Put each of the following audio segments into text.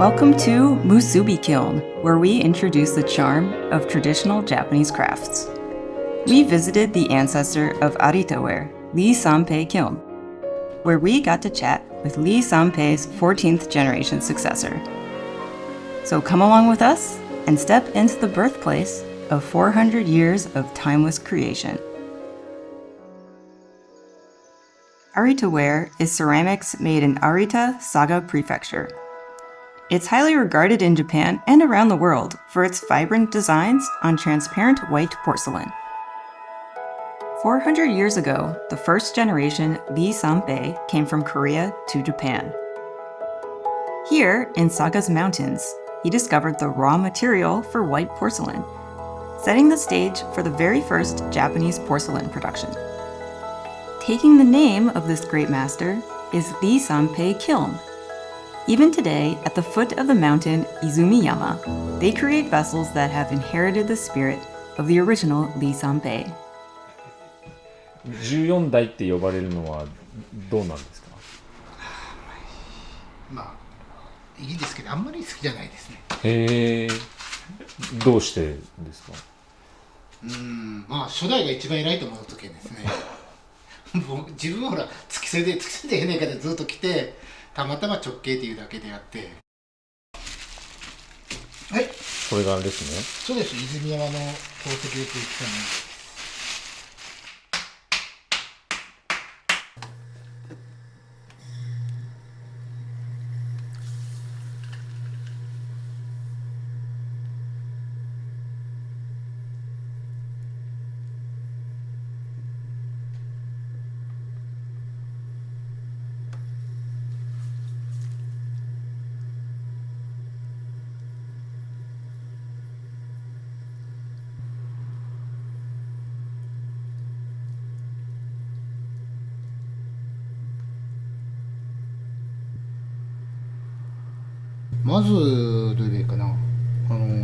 Welcome to Musubi Kiln, where we introduce the charm of traditional Japanese crafts. We visited the ancestor of Arita ware, Lee Sanpei Kiln, where we got to chat with Lee Sanpei's 14th generation successor. So come along with us and step into the birthplace of 400 years of timeless creation. Arita ware is ceramics made in Arita, Saga Prefecture. It's highly regarded in Japan and around the world for its vibrant designs on transparent white porcelain. 400 years ago, the first generation Lee Sanpei came from Korea to Japan. Here, in Saga's mountains, he discovered the raw material for white porcelain, setting the stage for the very first Japanese porcelain production. Taking the name of this great master is Lee Sanpei Kiln. Even today, at the foot of the mountain Izumiyama, they create vessels that have inherited the spirit of the original Lee Sanpei. 14代って呼ばれるのはどうなんですか？まあいいですけど、あんまり好きじゃないですね。へえ、どうしてですか？まあ初代が一番偉いと思う時ですね。もう自分はほら付き添いでへねえかでずっと来て、たまたま直系っていうだけであって。はい。これがあれですね。そうです。泉山の宝石で作ったものです。まずどれかな、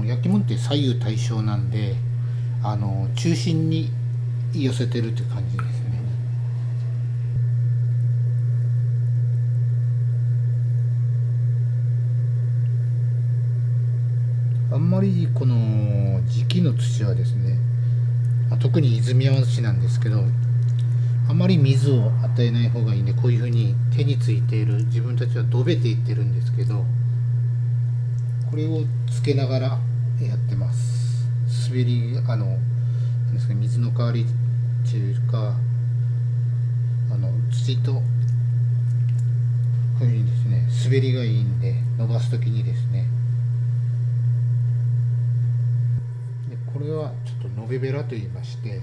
焼き物って左右対称なんで、中心に寄せてるって感じですね。あんまりこの磁器の土はですね、特に泉山土なんですけど、あまり水を与えない方がいいんで、こういうふうに手についている自分たちはどべていってるんですけど、これをつけながらやってます。滑りなんですか、水の代わりっていうか、土とこういうふうにですね、滑りがいいんで伸ばすときにですね。でこれはちょっと延べベラと言いまして。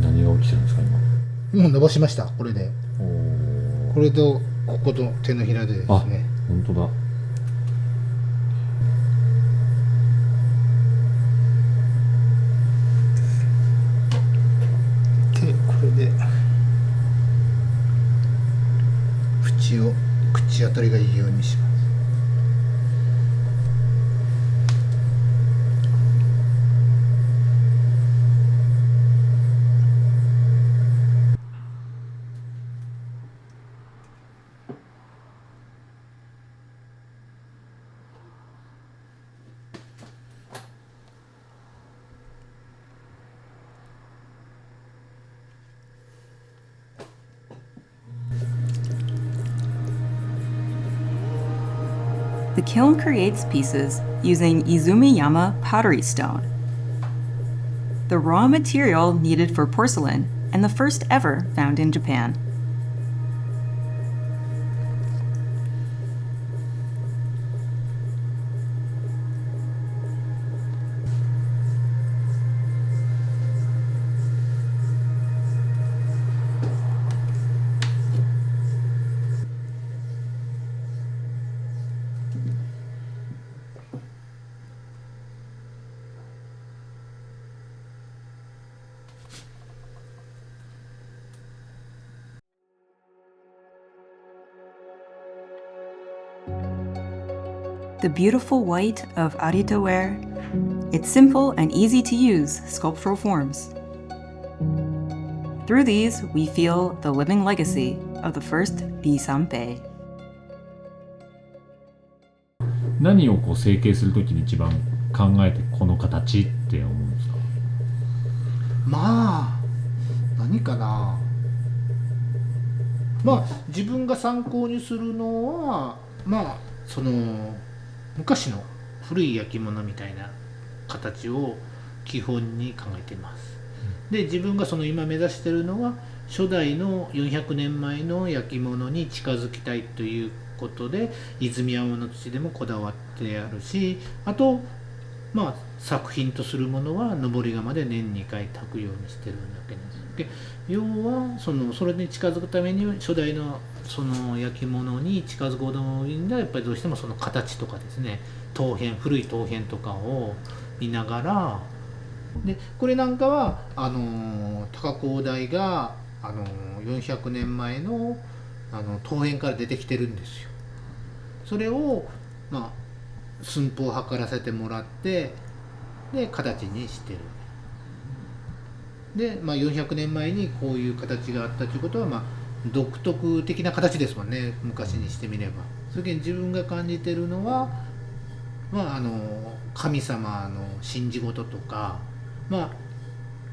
何が起きてるんですか今？もう伸ばしました。これで。これとここと手のひらでですね。あ、本当だ。でこれで口当たりがいいようにします。The kiln creates pieces using Izumiyama pottery stone, the raw material needed for porcelain and the first ever found in Japan. The beautiful white of Arita ware, its simple and easy to use sculptural forms. Through these, we feel the living legacy of the first B-sanpei. 何をこう成形するときに一番考えてこの形って思うんですか？まあ何かな、まあ自分が参考にするのはまあその昔の古い焼き物みたいな形を基本に考えています。で自分がその今目指しているのは初代の400年前の焼き物に近づきたいということで泉山の土でもこだわってあるし、あとまあ作品とするものは登り窯で年2回炊くようにしてるわけです。で要はそれに近づくために初代のその焼き物に近づくことのいいんだやっぱりどうしてもその形とかですね、陶片古い陶片とかを見ながら、でこれなんかは高工大が400年前の陶片から出てきてるんですよ。それをまあ寸法を測らせてもらってで形にしてる。で、まあ、400年前にこういう形があったということは、まあ、独特的な形ですもんね、昔にしてみれば。それで自分が感じてるのは、まあ、神様の信じ事とか、まあ、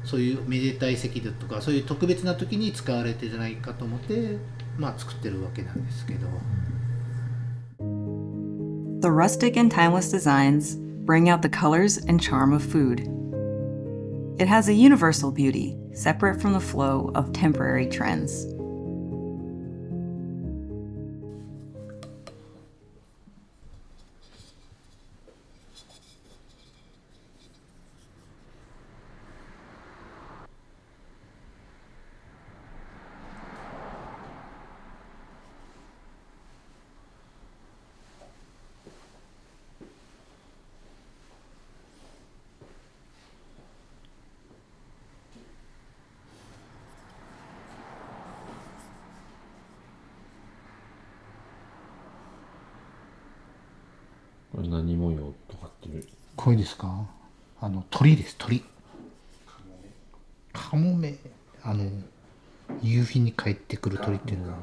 そういうめでたい席だとかそういう特別な時に使われてるんじゃないかと思って、まあ、作ってるわけなんですけど。The rustic and timeless designs bring out the colors and charm of food. It has a universal beauty, separate from the flow of temporary trends.これ何模様とかっていう？これですか？鳥です、鳥。カモメ、夕日に帰ってくる鳥っていうのは。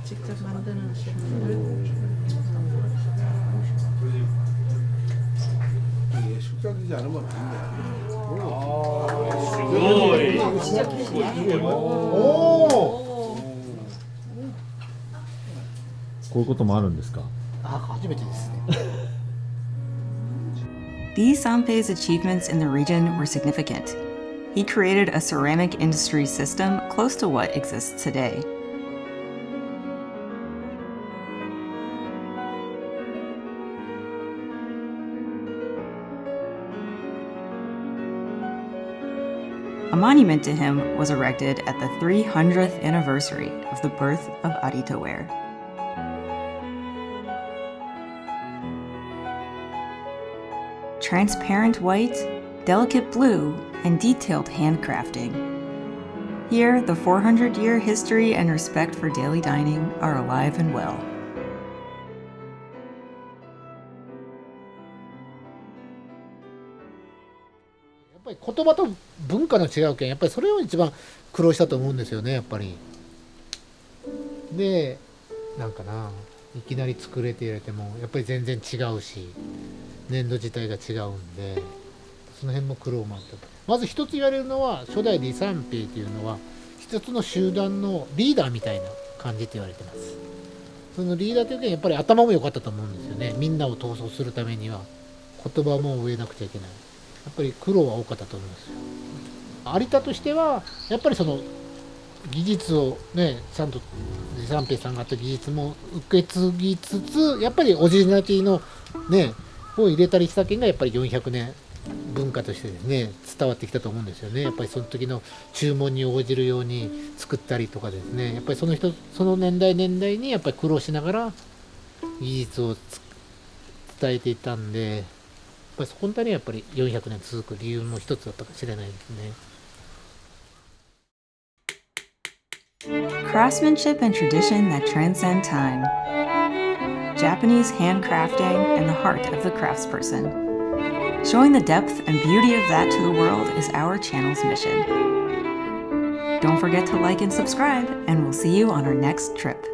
직접 만드는 이게 숙성되지 않으면 안 돼. 오! こういうこともあるんですか？初めてですね。B-sanpei's achievements in the region were significant. He created a ceramic industry system close to what exists today. A monument to him was erected at the 300th anniversary of the birth of Arita ware. Transparent white, delicate blue, and detailed handcrafting. Here, the 400-year history and respect for daily dining are alive and well. やっぱり言葉と文化の違うけん、やっぱりそれを一番苦労したと思うんですよね、やっぱり。で、なんかな、いきなり作れて言われても、やっぱり全然違うし、粘土自体が違うんで、その辺も苦労もあった。まず一つ言われるのは、初代李三平っていうのは、一つの集団のリーダーみたいな感じって言われてます。そのリーダーっていうのはやっぱり頭も良かったと思うんですよね。みんなを統率するためには、言葉も植えなくちゃいけない。やっぱり苦労は多かったと思いますよ。有田としてはやっぱりその技術をねちゃんと持三平さんがあった技術も受け継ぎつつ、やっぱりオリジナリティのねを入れたりした件がやっぱり400年文化としてですね伝わってきたと思うんですよね。やっぱりその時の注文に応じるように作ったりとかですね、やっぱりその年代にやっぱり苦労しながら技術を伝えていたんで、やっぱりそこにやっぱり400年続く理由も一つだったかもしれないですね。Craftsmanship and tradition that transcend time. Japanese handcrafting and the heart of the craftsperson. Showing the depth and beauty of that to the world is our channel's mission. Don't forget to like and subscribe, and we'll see you on our next trip.